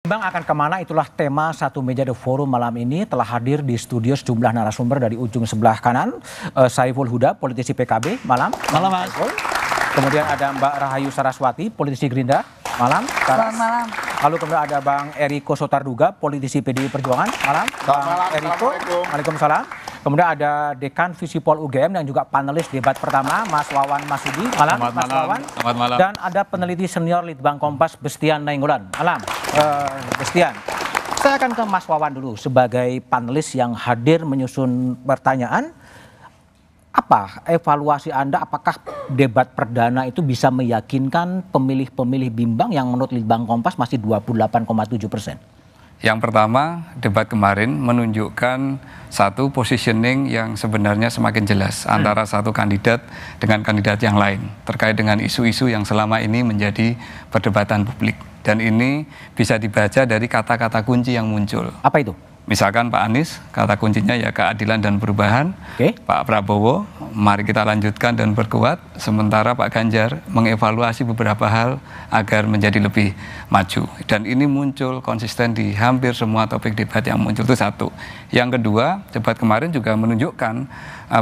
Bang akan kemana, itulah tema Satu Meja The Forum malam ini. Telah hadir di studio sejumlah narasumber dari ujung sebelah kanan. Saiful Huda, politisi PKB, malam. Malam, Mas. Kemudian ada Mbak Rahayu Saraswati, politisi Gerindra, malam. Selamat malam. Lalu kemudian ada Bang Eriko Sotarduga, politisi PDI Perjuangan, malam. Selamat malam. Eriko, Waalaikumsalam. Kemudian ada Dekan Visipol UGM dan juga panelis debat pertama, Mas Wawan Masudi, malam. Selamat Mas malam. Wawan. Selamat malam. Dan ada peneliti senior Litbang Kompas, Bestian Nainggolan, malam. Bestian, saya akan ke Mas Wawan dulu sebagai panelis yang hadir menyusun pertanyaan. Apa evaluasi Anda, apakah debat perdana itu bisa meyakinkan pemilih-pemilih bimbang yang menurut Litbang Kompas masih 28,7%? Yang pertama, debat kemarin menunjukkan satu positioning yang sebenarnya semakin jelas antara satu kandidat dengan kandidat yang lain terkait dengan isu-isu yang selama ini menjadi perdebatan publik. Dan ini bisa dibaca dari kata-kata kunci yang muncul. Apa itu? Misalkan Pak Anies, kata kuncinya ya keadilan dan perubahan. Oke. Pak Prabowo, mari kita lanjutkan dan berkuat. Sementara Pak Ganjar mengevaluasi beberapa hal agar menjadi lebih maju. Dan ini muncul konsisten di hampir semua topik debat yang muncul, itu satu. Yang kedua, debat kemarin juga menunjukkan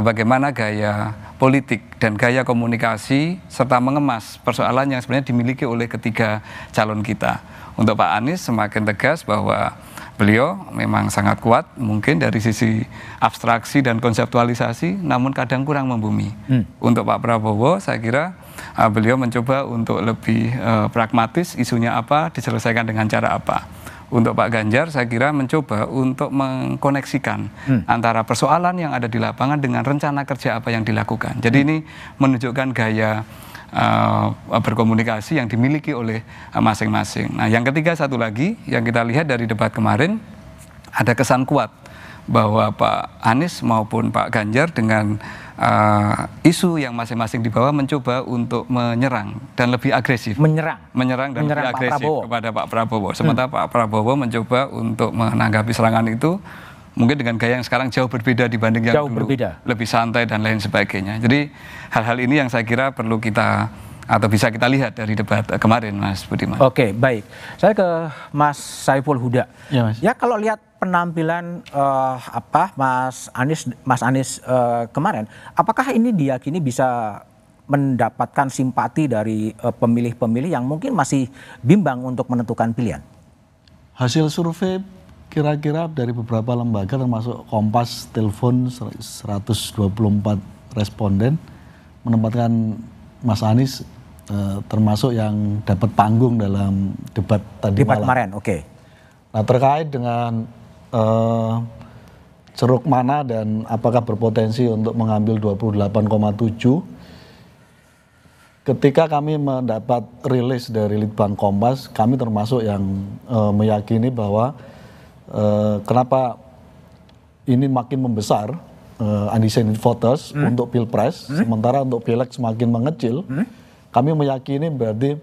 bagaimana gaya politik dan gaya komunikasi serta mengemas persoalan yang sebenarnya dimiliki oleh ketiga calon kita. Untuk Pak Anies semakin tegas bahwa beliau memang sangat kuat mungkin dari sisi abstraksi dan konseptualisasi, namun kadang kurang membumi. Untuk Pak Prabowo saya kira beliau mencoba untuk lebih pragmatis, isunya apa diselesaikan dengan cara apa. Untuk Pak Ganjar saya kira mencoba untuk mengkoneksikan antara persoalan yang ada di lapangan dengan rencana kerja apa yang dilakukan. Jadi ini menunjukkan gaya berkomunikasi yang dimiliki oleh masing-masing. Nah, yang ketiga satu lagi yang kita lihat dari debat kemarin, ada kesan kuat bahwa Pak Anies maupun Pak Ganjar dengan isu yang masing-masing dibawa mencoba untuk menyerang dan lebih agresif. Menyerang dan lebih agresif kepada Pak Prabowo. Sementara Pak Prabowo mencoba untuk menanggapi serangan itu mungkin dengan gaya yang sekarang jauh berbeda dibanding yang dulu, lebih santai dan lain sebagainya. Jadi hal-hal ini yang saya kira perlu kita atau bisa kita lihat dari debat kemarin, Mas Budiman. Oke, baik. Saya ke Mas Saiful Huda. Ya, Mas. Ya, kalau lihat penampilan Mas Anies kemarin, apakah ini diyakini bisa mendapatkan simpati dari pemilih-pemilih yang mungkin masih bimbang untuk menentukan pilihan? Hasil survei kira-kira dari beberapa lembaga termasuk Kompas, Telepon 124 responden menempatkan Mas Anies termasuk yang dapat panggung dalam debat tadi debat malam. Kemarin, oke. Nah, terkait dengan ceruk mana dan apakah berpotensi untuk mengambil 28,7, ketika kami mendapat rilis dari Litbang Kompas, kami termasuk yang meyakini bahwa kenapa ini makin membesar undecided voters untuk pilpres, sementara untuk pileg semakin mengecil. Kami meyakini berarti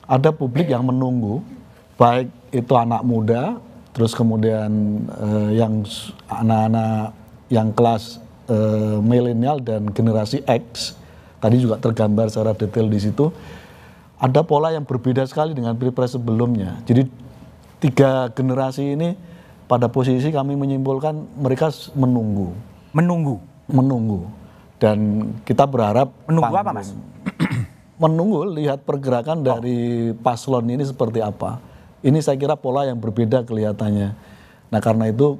ada publik yang menunggu, baik itu anak muda, terus kemudian yang anak-anak yang kelas milenial dan generasi X, tadi juga tergambar secara detail di situ. Ada pola yang berbeda sekali dengan pilpres sebelumnya. Jadi tiga generasi ini pada posisi kami menyimpulkan mereka menunggu. Dan kita berharap menunggu apa, Mas? Menunggu lihat pergerakan dari paslon ini seperti apa. Ini saya kira pola yang berbeda kelihatannya. Nah, karena itu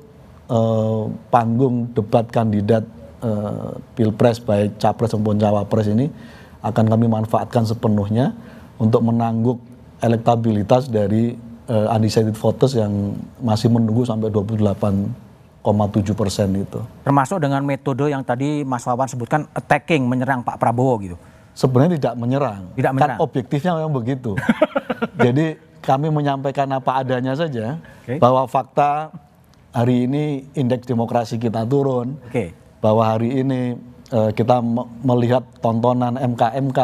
panggung debat kandidat pilpres baik capres maupun cawapres ini akan kami manfaatkan sepenuhnya untuk menangguk elektabilitas dari undecided voters yang masih menunggu sampai 28,7% itu. Termasuk dengan metode yang tadi Mas Wawan sebutkan, attacking, menyerang Pak Prabowo gitu. Sebenarnya tidak menyerang. Kan objektifnya memang begitu. Jadi kami menyampaikan apa adanya saja, bahwa fakta hari ini indeks demokrasi kita turun, bahwa hari ini kita melihat tontonan MK-MK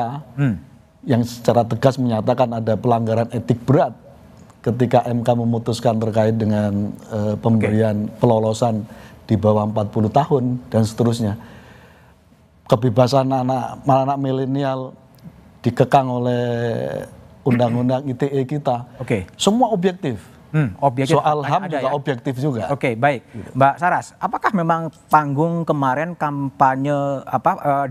yang secara tegas menyatakan ada pelanggaran etik berat ketika MK memutuskan terkait dengan pemberian pelolosan di bawah 40 tahun dan seterusnya. Kebebasan anak milenial dikekang oleh undang-undang ITE kita. Semua objektif. Objektif. Soal HAM ada juga ya? objektif juga. Oke, baik. Mbak Saras, apakah memang panggung kemarin kampanye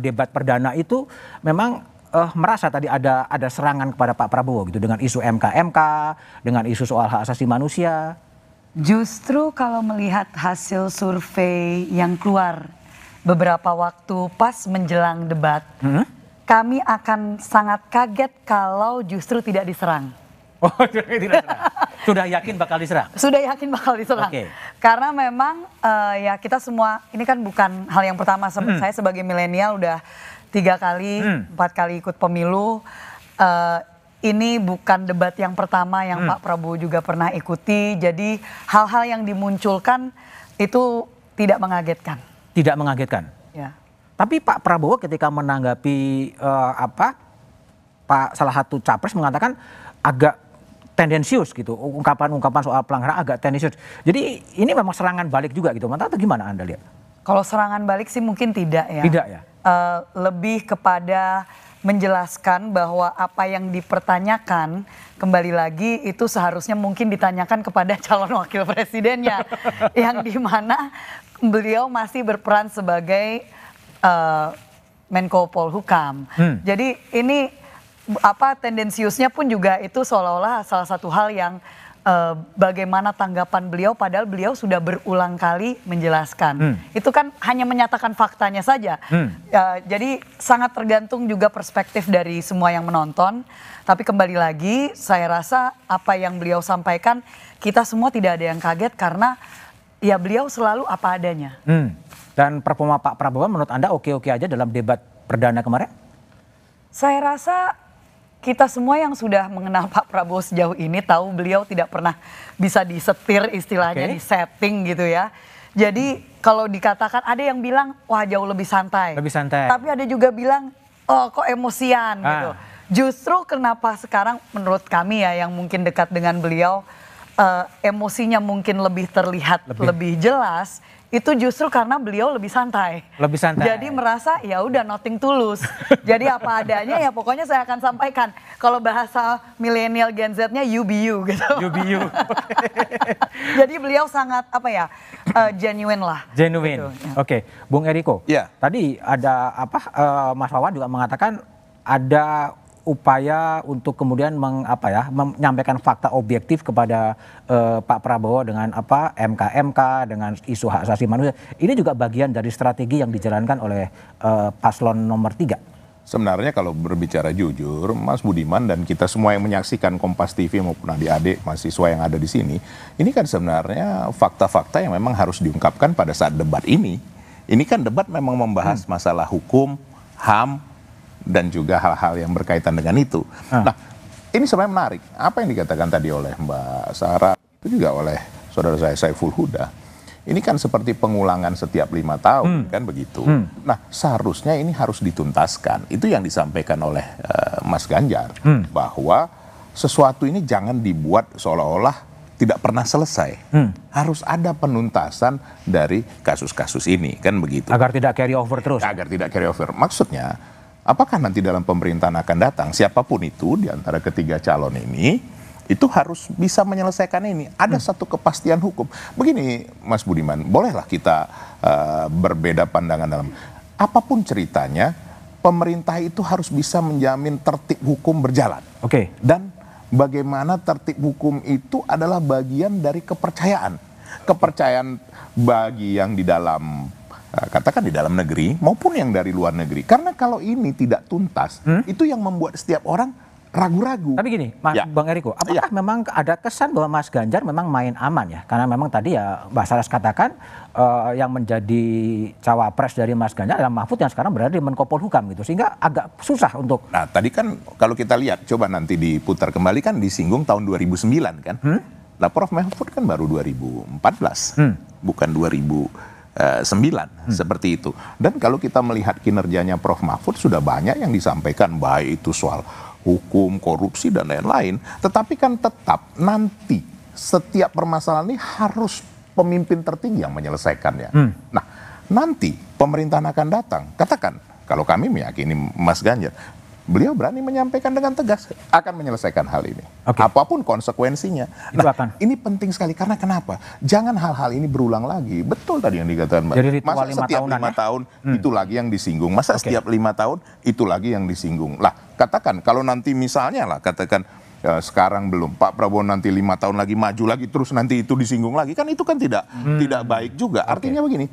debat perdana itu memang merasa tadi ada serangan kepada Pak Prabowo gitu dengan isu MK, dengan isu soal hak asasi manusia? Justru kalau melihat hasil survei yang keluar beberapa waktu pas menjelang debat, kami akan sangat kaget kalau justru tidak diserang. Oh, tidak serang. Sudah yakin bakal diserang? Sudah yakin bakal diserang. Oke. Karena memang ya kita semua, ini kan bukan hal yang pertama. Saya sebagai milenial udah 3 kali, 4 kali ikut pemilu. Ini bukan debat yang pertama yang Pak Prabowo juga pernah ikuti. Jadi hal-hal yang dimunculkan itu tidak mengagetkan. Tidak mengagetkan? Ya. Tapi Pak Prabowo ketika menanggapi salah satu capres mengatakan agak tendensius gitu, ungkapan-ungkapan soal pelanggaran agak tendensius. Jadi ini memang serangan balik juga gitu, atau gimana Anda lihat? Kalau serangan balik sih mungkin tidak ya. Tidak ya? Lebih kepada menjelaskan bahwa apa yang dipertanyakan kembali lagi itu seharusnya mungkin ditanyakan kepada calon wakil presidennya yang dimana beliau masih berperan sebagai Menko Polhukam. Jadi ini tendensiusnya pun juga itu seolah-olah salah satu hal yang bagaimana tanggapan beliau padahal beliau sudah berulang kali menjelaskan. Itu kan hanya menyatakan faktanya saja. Jadi sangat tergantung juga perspektif dari semua yang menonton. Tapi kembali lagi saya rasa apa yang beliau sampaikan kita semua tidak ada yang kaget karena ya beliau selalu apa adanya. Dan performa Pak Prabowo menurut Anda oke-oke aja dalam debat perdana kemarin? Saya rasa kita semua yang sudah mengenal Pak Prabowo sejauh ini tahu beliau tidak pernah bisa disetir istilahnya, disetting gitu ya. Jadi kalau dikatakan ada yang bilang wah jauh lebih santai. Lebih santai. Tapi ada juga bilang oh kok emosian gitu. Justru kenapa sekarang menurut kami ya yang mungkin dekat dengan beliau emosinya mungkin lebih terlihat lebih jelas. Itu justru karena beliau lebih santai. Lebih santai. Jadi merasa ya udah nothing tulus. Jadi apa adanya ya pokoknya saya akan sampaikan. Kalau bahasa milenial Gen Z-nya you be you gitu. You be you. Jadi beliau sangat genuine lah. Genuine. Gitu, ya. Oke, Bung Eriko. Ya. Tadi ada Mas Wawan juga mengatakan ada upaya untuk kemudian menyampaikan fakta objektif kepada Pak Prabowo dengan MK dengan isu hak asasi manusia. Ini juga bagian dari strategi yang dijalankan oleh paslon nomor 3. Sebenarnya kalau berbicara jujur, Mas Budiman dan kita semua yang menyaksikan Kompas TV maupun adik-adik mahasiswa yang ada di sini, ini kan sebenarnya fakta-fakta yang memang harus diungkapkan pada saat debat ini. Ini kan debat memang membahas masalah hukum, HAM, dan juga hal-hal yang berkaitan dengan itu. Nah, ini sebenarnya menarik. Apa yang dikatakan tadi oleh Mbak Sarah, itu juga oleh saudara saya Saiful Huda. Ini kan seperti pengulangan setiap 5 tahun, kan begitu. Nah, seharusnya ini harus dituntaskan. Itu yang disampaikan oleh Mas Ganjar. Bahwa sesuatu ini jangan dibuat seolah-olah tidak pernah selesai. Harus ada penuntasan dari kasus-kasus ini, kan begitu. Agar tidak carry over terus. Agar tidak carry over. Maksudnya, apakah nanti dalam pemerintahan akan datang, siapapun itu di antara ketiga calon ini, itu harus bisa menyelesaikan ini. Ada satu kepastian hukum. Begini Mas Budiman, bolehlah kita berbeda pandangan dalam apapun ceritanya, pemerintah itu harus bisa menjamin tertib hukum berjalan. Oke. Dan bagaimana tertib hukum itu adalah bagian dari kepercayaan. Kepercayaan bagi yang di dalam katakan di dalam negeri maupun yang dari luar negeri. Karena kalau ini tidak tuntas, itu yang membuat setiap orang ragu-ragu. Tapi gini, Bang Eriko, apakah memang ada kesan bahwa Mas Ganjar memang main aman ya? Karena memang tadi ya Mbak Saras katakan yang menjadi cawapres dari Mas Ganjar adalah Mahfud yang sekarang berada di Menko Polhukam gitu. Sehingga agak susah untuk... Nah tadi kan kalau kita lihat, coba nanti diputar kembali kan disinggung tahun 2009 kan. Nah Prof Mahfud kan baru 2014, bukan 2009 seperti itu. Dan kalau kita melihat kinerjanya Prof Mahfud sudah banyak yang disampaikan, baik itu soal hukum, korupsi dan lain-lain. Tetapi kan tetap nanti setiap permasalahan ini harus pemimpin tertinggi yang menyelesaikannya. Nah nanti pemerintahan akan datang. Katakan kalau kami meyakini Mas Ganjar, beliau berani menyampaikan dengan tegas akan menyelesaikan hal ini. Oke. Apapun konsekuensinya. Itu akan. Ini penting sekali karena kenapa? Jangan hal-hal ini berulang lagi. Betul tadi yang dikatakan Mbak. Jadi ritual Masa 5 setiap tahunan 5 ya? tahun itu lagi yang disinggung. Masa setiap 5 tahun itu lagi yang disinggung. Lah, katakan kalau nanti misalnya lah katakan sekarang belum, Pak Prabowo nanti 5 tahun lagi maju lagi terus nanti itu disinggung lagi, kan itu kan tidak baik juga. Artinya begini,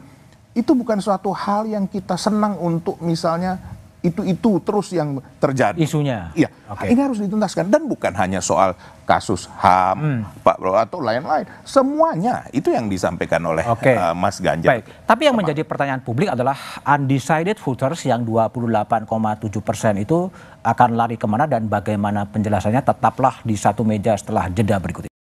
itu bukan suatu hal yang kita senang untuk misalnya itu terus yang terjadi. Isunya. Iya, Oke. ini harus dituntaskan dan bukan hanya soal kasus HAM, Pak Prabowo atau lain-lain. Semuanya itu yang disampaikan oleh Oke. Mas Ganjar. Baik, tapi yang menjadi pertanyaan publik adalah undecided voters yang 28,7% itu akan lari kemana dan bagaimana penjelasannya, tetaplah di satu meja setelah jeda berikut ini.